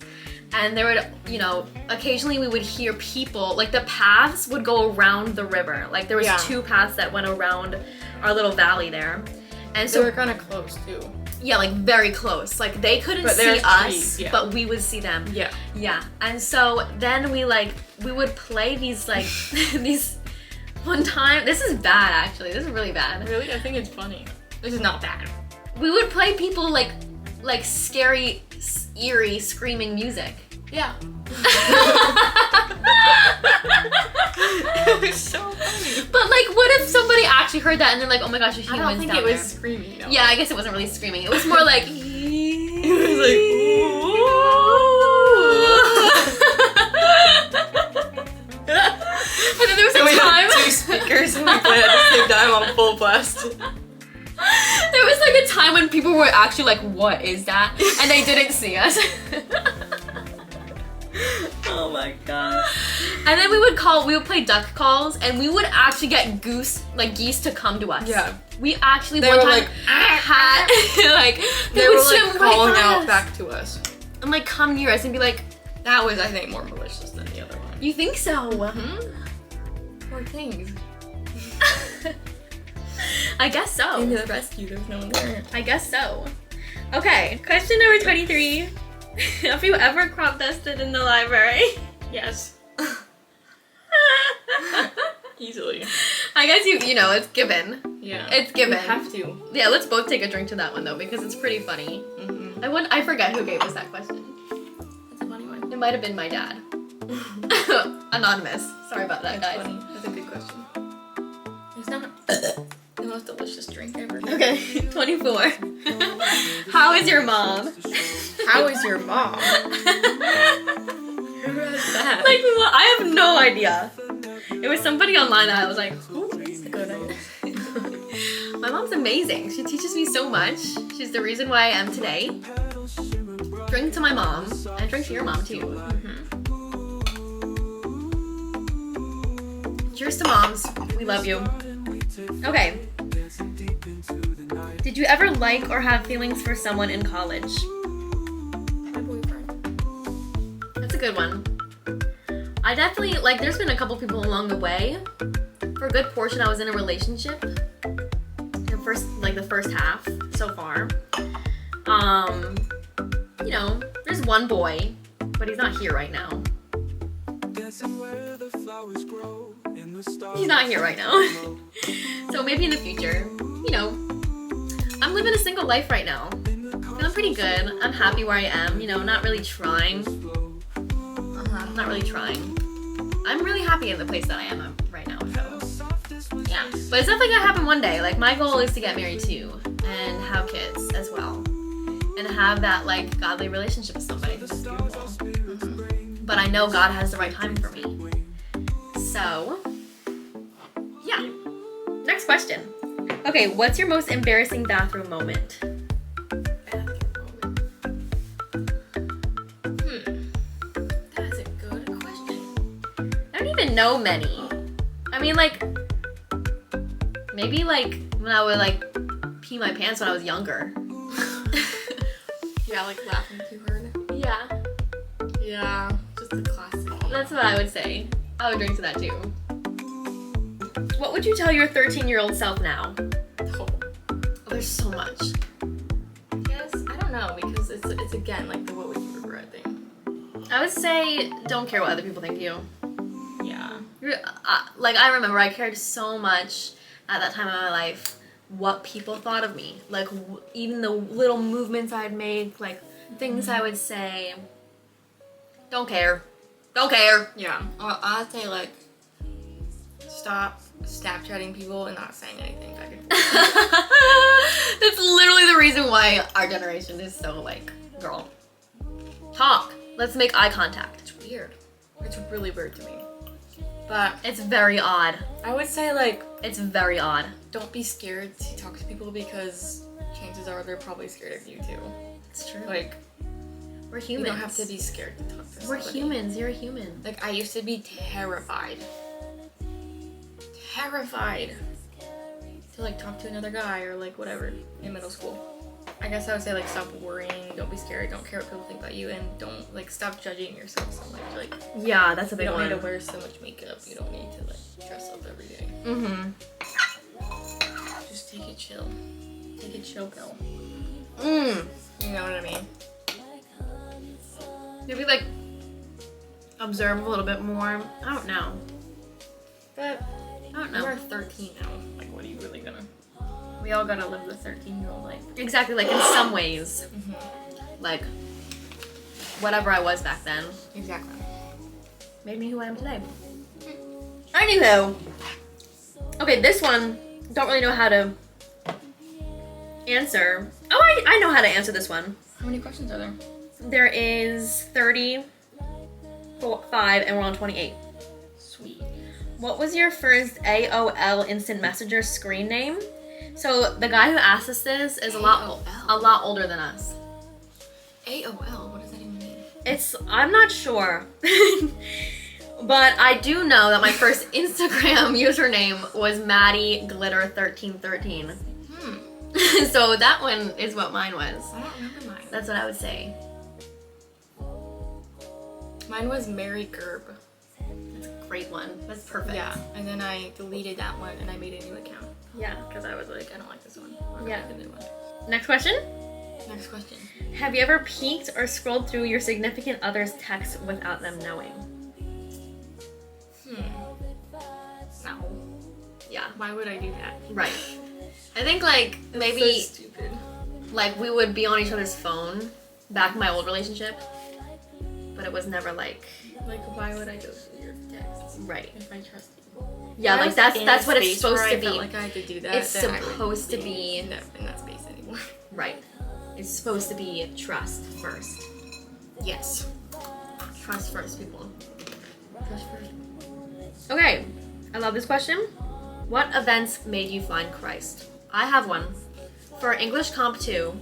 And there would, you know, occasionally we would hear people, like the paths would go around the river. Like there was Yeah. 2 paths that went around our little valley there. And So so, we're kind of close too. yeah, like very close. Like they couldn't But see there's us, trees, yeah. but we would see them. Yeah. Yeah. And so then we would play these like, these, one time, this is bad actually, this is really bad. Really, I think it's funny. This is not bad. We would play people like scary, eerie, screaming music. Yeah. It was so funny. But like, what if somebody actually heard that and they're like, oh my gosh, there's I humans don't think down it was there. screaming. No. Yeah, I guess it wasn't really screaming. It was more like. It was like, And then there was So we a time. had 2 speakers and we played at the same time on full blast. There was like a time when people were actually like, "What is that?" and they didn't see us. Oh my god. And then we would play duck calls, and we would actually get geese to come to us. Yeah. We actually They one were time like, had like they would were swim like right calling by out us back to us. and like come near us and be like, That was, I think, more malicious than the other one. "You think so?" Poor things. I guess so. Came to the rescue, there was no one there. I guess so. Okay, question number 23. Have you ever crop dusted in the library? Yes. Easily. I guess you know, it's given. Yeah. It's given. You have to. Yeah, let's both take a drink to that one though, because it's pretty funny. Mm-hmm. I forget who gave us that question. That's a funny one. It might have been my dad. Anonymous. Sorry about that, That's guys. funny. That's a good question. It's not the most delicious drink ever. Okay, 24. How is your mom? How is your mom? Who has that? Like, well, I have no idea. It was somebody online that I was like, who is That's a good idea. My mom's amazing. She teaches me so much. She's the reason why I am today. Drink to my mom, and drink to your mom too. Mm-hmm. Cheers to moms. We love you. Okay. Did you ever like or have feelings for someone in college? My boyfriend. That's a good one. I definitely, like, there's been a couple people along the way. For a good portion, I was in a relationship. The first half so far. You know, there's one boy, but he's not here right now. He's not here right now. So maybe in the future, you know, I'm living a single life right now. Feeling pretty good. I'm happy where I am, you know, not really trying. Not really trying. I'm really happy in the place that I am right now, so yeah. But it's definitely gonna happen one day. Like, my goal is to get married too and have kids as well. And have that, like, godly relationship with somebody. This is beautiful. But I know God has the right time for me. So, yeah. Next question. Okay, what's your most embarrassing bathroom moment? That is a good question. I don't even know many. I mean, like, maybe, like, when I would, like, pee my pants when I was younger. Yeah, like laughing too hard. Yeah. Yeah, just the classic. That's what I would say. I would drink to that too. What would you tell your 13-year-old self now? Oh. Oh, there's so much. Yes, I don't know, because it's again like the what would you regret thing. I would say don't care what other people think of you. Yeah. Like, I remember I cared so much at that time of my life what people thought of me. Like, even the little movements I'd make, like, things I would say. Don't care. Don't care. Yeah. I'd say like stop Snapchatting people and not saying anything back and forth. That's literally the reason why our generation is so, like, girl, talk. Let's make eye contact. It's weird. It's really weird to me. But It's very odd. I would say like It's very odd. don't be scared to talk to people because chances are they're probably scared of you too. It's true. Like We're you humans. don't have to be scared to talk to We're somebody. humans. You're a human. Like I used to be terrified to like talk to another guy or like whatever in middle school. I guess I would say like stop worrying, don't be scared, don't care what people think about you, and don't like stop judging yourself so much. Like Yeah, that's a you big don't one. need to wear so much makeup. You don't need to like dress up every day. Mm-hmm. Just take it chill. Take a chill pill. Mm. You know what I mean? Maybe, like, observe a little bit more. I don't know. But I don't we're know. 13 now. Like what are you really gonna? We all gotta live the 13-year-old life. Exactly, like, in some ways. Like, whatever I was back then Exactly. made me who I am today. Anywho. Okay, this one, don't really know how to answer. Oh, I know how to answer this one. How many questions are there? There is 35 and we're on 28. Sweet. What was your first AOL Instant Messenger screen name? So the guy who asked us this is a lot older than us. AOL, what does that even mean? I'm not sure. But I do know that my first Instagram username was Maddie Glitter 1313. So that one is what mine was. I don't remember mine. That's what I would say. Mine was Mary Gerb. That's a great one. That's perfect. Yeah, and then I deleted that one and I made a new account. Yeah. Because I was like, I don't like this one. I'm Yeah. gonna make a new one. Next question. Next question. Have you ever peeked or scrolled through your significant other's texts without them knowing? No. Yeah. Why would I do that? Right. I think like That's maybe so stupid. like we would be on each other's phone back in my old relationship, but it was never like Like, why would I go through your texts right. if I trust you? Yeah, like that's what it's supposed to be. I felt like I had to do that. It's then I supposed to wouldn't be in that space anymore. right. It's supposed to be trust first. Yes. Trust first, people. Trust first. Okay, I love this question. What events made you find Christ? I have one. For English Comp 2,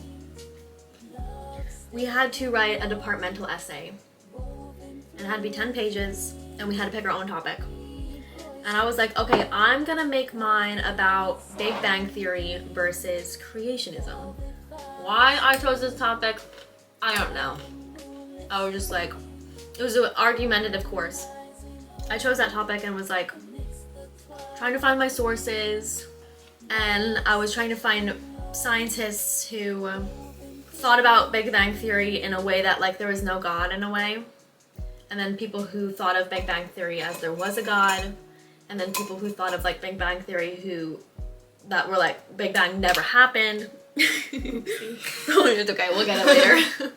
we had to write a departmental essay. And it had to be 10 pages, and we had to pick our own topic. And I was like, okay, I'm gonna make mine about Big Bang Theory versus creationism. Why I chose this topic, I don't know. I was just like, it was an argumentative course. I chose that topic and was like, trying to find my sources, and I was trying to find scientists who thought about Big Bang Theory in a way that like there was no God in a way, and then people who thought of Big Bang Theory as there was a God, and then people who thought of like Big Bang Theory that were like Big Bang never happened. It's okay, we'll get it later.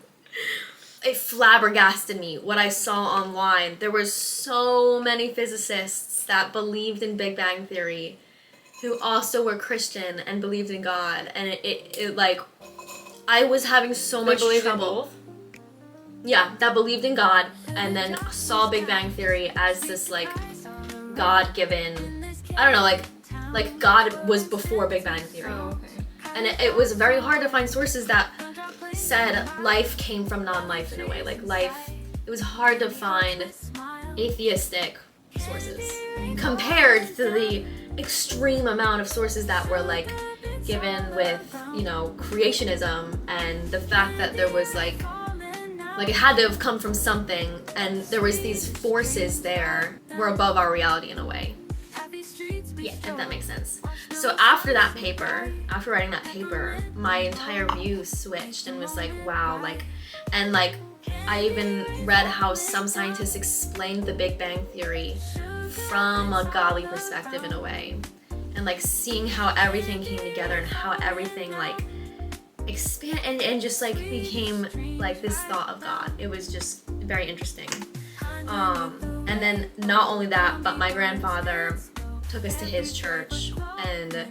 It flabbergasted me what I saw online. There were so many physicists that believed in Big Bang Theory who also were Christian and believed in God, and it like I was having so much trouble. Yeah, that believed in God and then saw Big Bang Theory as this like God-given, I don't know, like God was before Big Bang Theory. Oh, okay. And it was very hard to find sources that said life came from non-life in a way. Like life, it was hard to find atheistic sources compared to the extreme amount of sources that were like given with, you know, creationism and the fact that there was like it had to have come from something, and there was these forces there were above our reality in a way. Yeah, if that makes sense. So after writing that paper, my entire view switched and was like, wow, like, and like, I even read how some scientists explained the Big Bang Theory from a godly perspective in a way. And like seeing how everything came together and how everything like expanded and just like became like this thought of God. It was just very interesting. And then not only that, but my grandfather took us to his church, and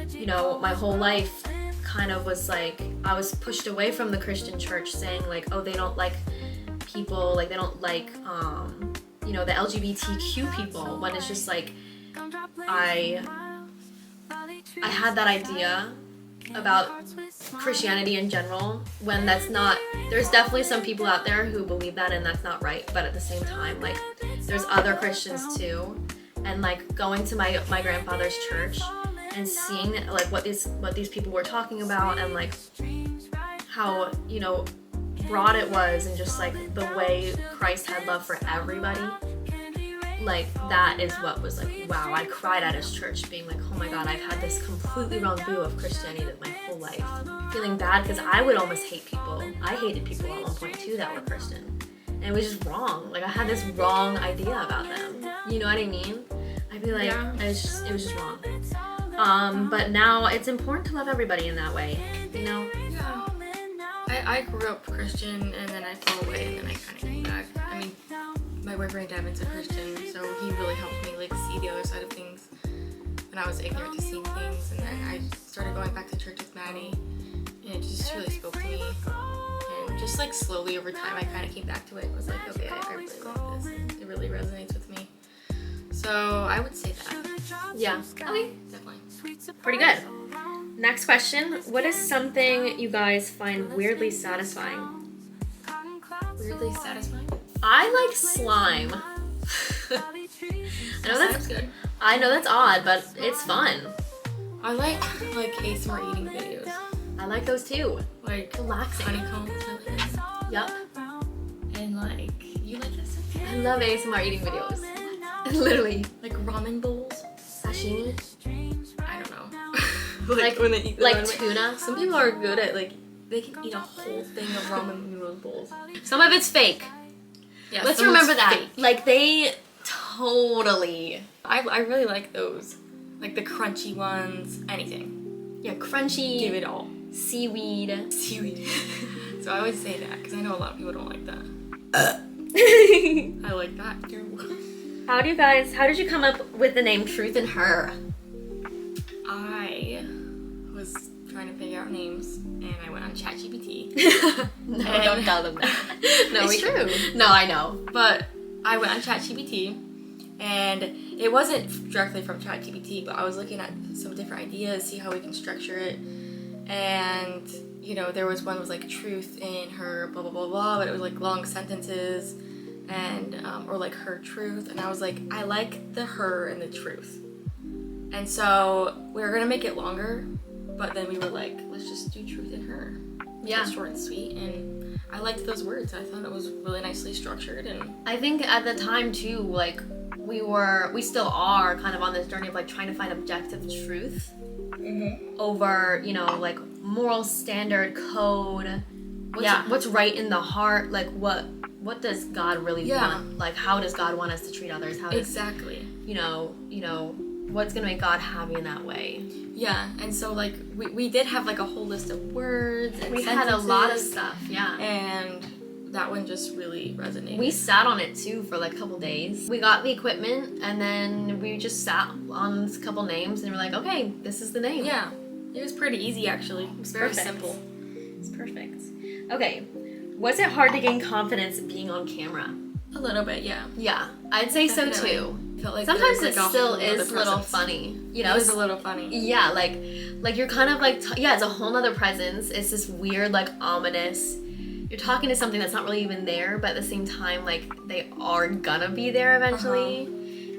you know, my whole life kind of was like I was pushed away from the Christian church, saying like, oh, they don't like people, like they don't like you know, the LGBTQ people, when it's just like I had that idea about Christianity in general, when that's not, there's definitely some people out there who believe that and that's not right, but at the same time, like there's other Christians too, and like going to my grandfather's church and seeing like what these people were talking about, and like how, you know, broad it was, and just like the way Christ had love for everybody, like that is what was like, wow. I cried at his church being like, oh my god, I've had this completely wrong view of Christianity my whole life, feeling bad because I would almost hate people. I hated people at one point too that were Christian, and it was just wrong. Like I had this wrong idea about them, you know what I mean? I'd be like, Yeah. it was just wrong. But now it's important to love everybody in that way, you know? Yeah. I grew up Christian and then I fell away and then I kind of came back. I mean, my boyfriend Devin's a Christian, so he really helped me like see the other side of things when I was ignorant to seeing things. And then I started going back to church with Maddie, and it just really spoke to me. And just like slowly over time, I kind of came back to it. I was like, okay, I really love this. It really resonates with me. So I would say that. Yeah. Okay. Definitely. Pretty good. Next question. What is something you guys find weirdly satisfying? Weirdly satisfying. I like slime. That's good. I know that's odd, but it's fun. I like ASMR eating videos. I like those too. Like Relaxing. honeycomb. Yup. And like, you like this? I love ASMR eating videos. Literally. Like ramen bowls. Sashimi. I don't know. Like when they eat the like ramen. tuna. Some people are good at like, they can eat a whole thing of ramen noodle bowls. Some of it's fake. Yeah, Let's some remember is that. fake. Like they totally. I really like those. Like the crunchy ones. Anything. Yeah, crunchy. Give it all. Seaweed. Seaweed. So I would say that because I know a lot of people don't like that. I like that too. How did you come up with the name Truth in Her? I was trying to figure out names and I went on ChatGPT. No, And- don't tell them that. No, It's true. No, I know. But I went on ChatGPT and it wasn't directly from ChatGPT, but I was looking at some different ideas, see how we can structure it. And, you know, there was one was like truth in her, blah, blah, blah, blah, but it was like long sentences and, or like her truth. And I was like, I like the her and the truth. And so we were gonna make it longer, but then we were like, let's just do truth in her. Yeah. It's short and sweet. And I liked those words. I thought it was really nicely structured and I think at the time too, like we still are kind of on this journey of like trying to find objective truth over, you know, like moral standard code. What's right in the heart? Like what does God really Yeah. want? Like how does God want us to treat others? How does exactly. you know, what's gonna make God happy in that way? Yeah, and so like we did have like a whole list of words and We had a lot of sentences, stuff, yeah. and that one just really resonated. We sat on it too for like a couple days. We got the equipment and then we just sat on a couple names and we're like, okay, this is the name. Yeah, it was pretty easy actually. It was very perfect. simple. It's perfect. Okay, was it hard to gain confidence being on camera? A little bit, yeah. Yeah, I'd say so Definitely. too. Felt like Sometimes there it was, like, a still whole is other a little presence. funny, you It know. was a little funny. Yeah, like you're kind of like it's a whole nother presence. It's this weird like ominous. You're talking to something that's not really even there, but at the same time like they are gonna be there eventually.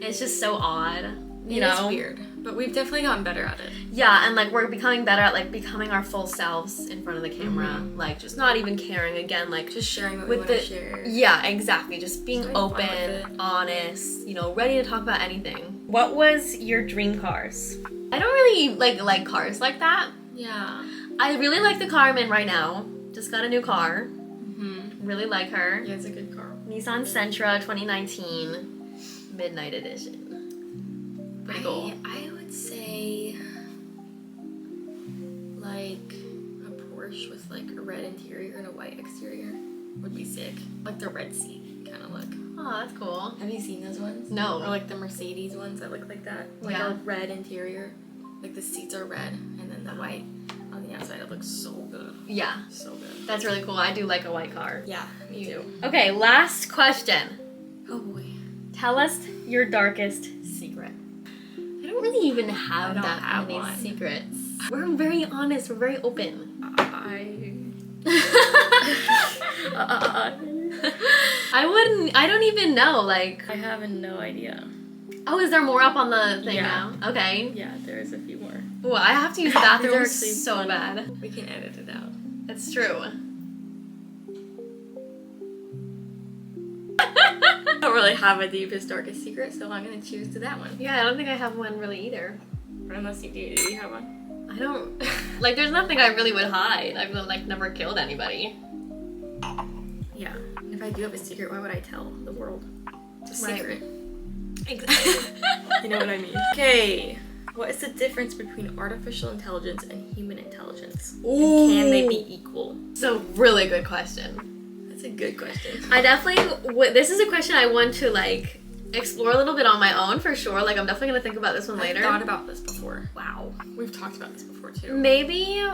It's just so odd, you know. It's weird, but we've definitely gotten better at it. Yeah, and like we're becoming better at like becoming our full selves in front of the camera, like just not even caring again, like Just sharing what with we want to the share. yeah, exactly, just being Having fun with open, it. honest, you know, ready to talk about anything. What was your dream cars? I don't really like cars like that. Yeah. I really like the car I'm in right now. Just got a new car. Mm-hmm. Really like her. Yeah, it's a good car. Nissan Sentra 2019 Midnight Edition. Pretty cool. I would say like a Porsche with like a red interior and a white exterior would be sick. Like the Red Sea kind of look. Oh, that's cool. Have you seen those ones? No. Or like the Mercedes ones that look like that. Like Yeah. a red interior. Like the seats are red and then the white on the outside. It looks so good. Yeah, So good. that's really cool. I do like a white car. Yeah, me too. Okay, last question. Oh boy. Tell us your darkest secret. I don't really even have I don't that have many one. secrets. We're very honest. We're very open. I don't even know. Like, I have no idea. oh, is there more up on the thing Yeah. now? Okay. Yeah, there's a few more. Well, I have to use the bathroom These are actually so funny. bad. We can edit it out. That's true. I don't really have a deepest, darkest secret, so I'm gonna choose to that one. Yeah, I don't think I have one really either. Unless you do. Do you have one? I don't like. There's nothing I really would hide. I've like never killed anybody. Yeah. And if I do have a secret, why would I tell the world? It's a Right. secret. Exactly. You know what I mean? Okay. What is the difference between artificial intelligence and human intelligence? Ooh. And can they be equal? It's a really good question. That's a good question. I definitely. This is a question I want to like explore a little bit on my own for sure. Like I'm definitely gonna think about this one later. I've thought about this before. Wow. We've talked about this before too. Maybe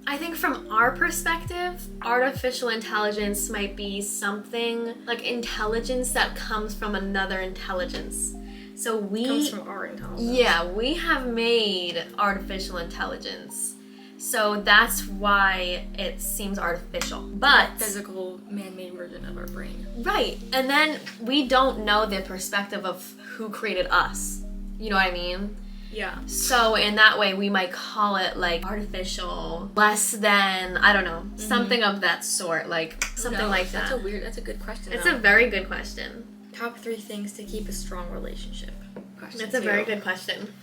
I think from our perspective, artificial intelligence might be something like intelligence that comes from another intelligence. So comes from our intelligence. yeah, we have made artificial intelligence. So that's why it seems artificial. But Physical, man-made version of our brain. right. And then we don't know the perspective of who created us. You know what I mean? Yeah. So in that way, we might call it like artificial, less than, I don't know, something of that sort, like something like that. That's a good question. It's a very good question. Top 3 things to keep a strong relationship. Question That's a 2. very good question.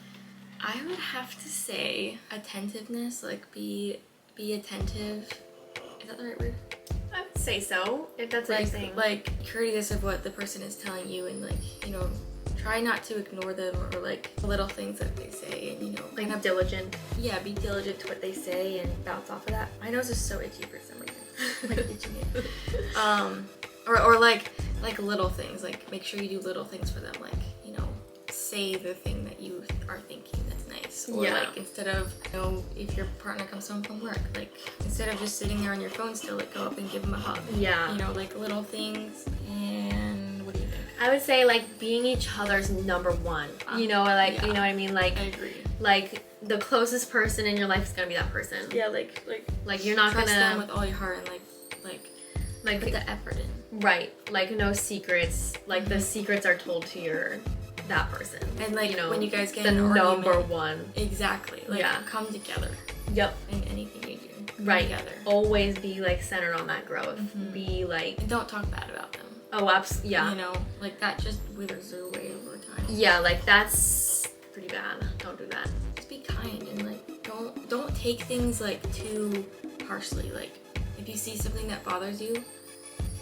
I would have to say attentiveness, like be attentive. Is that the right word? I would say so, if that's what you're saying. Like courteous of what the person is telling you, and like, you know, try not to ignore them, or like little things that they say, and you know, like kind of, diligent. yeah, be diligent to what they say and bounce off of that. My nose is so itchy for some reason. I'm like itching it. Or like little things, like make sure you do little things for them, like, you know, say the thing that you are thinking that's nice. Or Yeah. like, instead of, you know, if your partner comes home from work, like instead of just sitting there on your phone still, like go up and give them a hug. Yeah. You know, like little things. And what do you think? I would say like being each other's number one. You know, like yeah. you know what I mean? Like I agree. like the closest person in your life is gonna be that person. Yeah, like Like you're not trust them gonna with all your heart, and like put the effort in. right. Like no secrets. Like the secrets are told to that person. And like, you know, when you guys get the in an number argument, one. exactly. Like, Yeah. come together Yep. in anything you do. Come Right. together. Always be like centered on that growth. Be like, And don't talk bad about them. oh, yeah. You know, like that just withers away over time. Yeah, like that's pretty bad. Don't do that. Just be kind, and like don't take things like too harshly. Like if you see something that bothers you,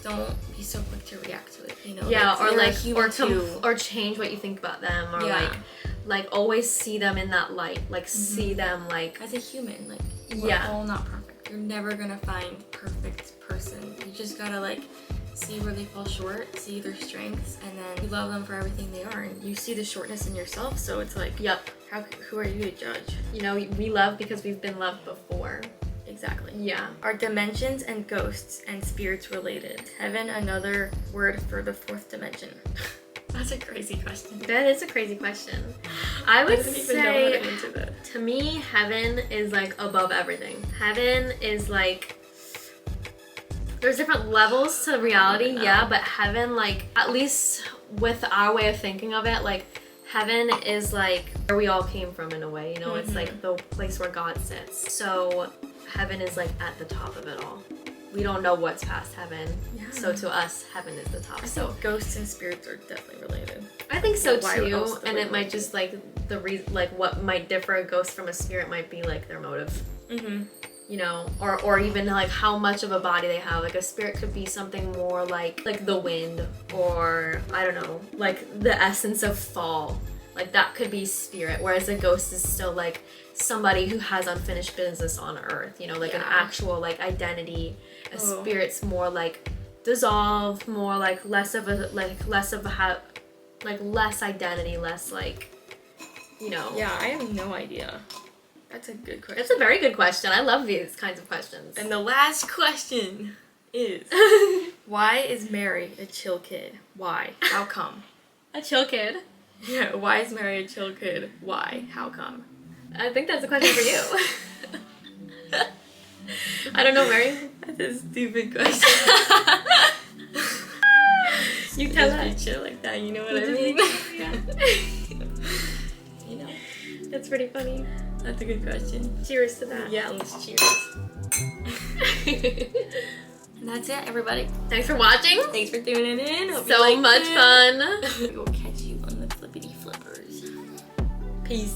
don't be so quick to react to it. You know. Yeah, or they're a like human too. or change what you think about them, or Yeah. like always see them in that light. Like see them like As a human, like we're Yeah. all not perfect. You're never gonna find perfect person. You just gotta like see where they fall short, see their strengths, and then you love them for everything they are. And you see the shortness in yourself, so it's like, yep. who are you to judge? You know, we love because we've been loved before. Exactly. Yeah. Are dimensions and ghosts and spirits related? Heaven another word for the 4th dimension? That's a crazy question. That is a crazy question. I would didn't even know how to say answer that. to me, heaven is like above everything. Heaven is like there's different levels to reality, yeah, but heaven, like at least with our way of thinking of it, like heaven is like where we all came from in a way, you know, it's like the place where God sits. So heaven is like at the top of it all. We don't know what's past heaven. Yeah. So to us, heaven is the top. I So think ghosts and spirits are definitely related. I think so Why too, else the and way it might just like the reason, like what might differ a ghost from a spirit might be like their motive, you know, or even like how much of a body they have. Like a spirit could be something more like the wind, or I don't know, like the essence of fall. Like that could be spirit, whereas a ghost is still like somebody who has unfinished business on earth, you know, like an actual like identity. A spirit's more like dissolved, more like less of a less identity, less like, you know. Yeah, I have no idea. That's a good question. It's a very good question. I love these kinds of questions. And the last question is, why is Mary a chill kid? Why? How come? A chill kid. Yeah, why is Mary a chill kid? Why? How come? I think that's a question for you. I don't know, Mary. That's a stupid question. You tell Just us. be chill like that, you know what I mean? Yeah. You know, That's pretty funny. that's a good question. Cheers to that. Yeah, let's cheers. And that's it, everybody. Thanks for watching. Thanks for tuning in. Hope you So liked much it. fun. We'll catch you on the flippity flippers. Peace.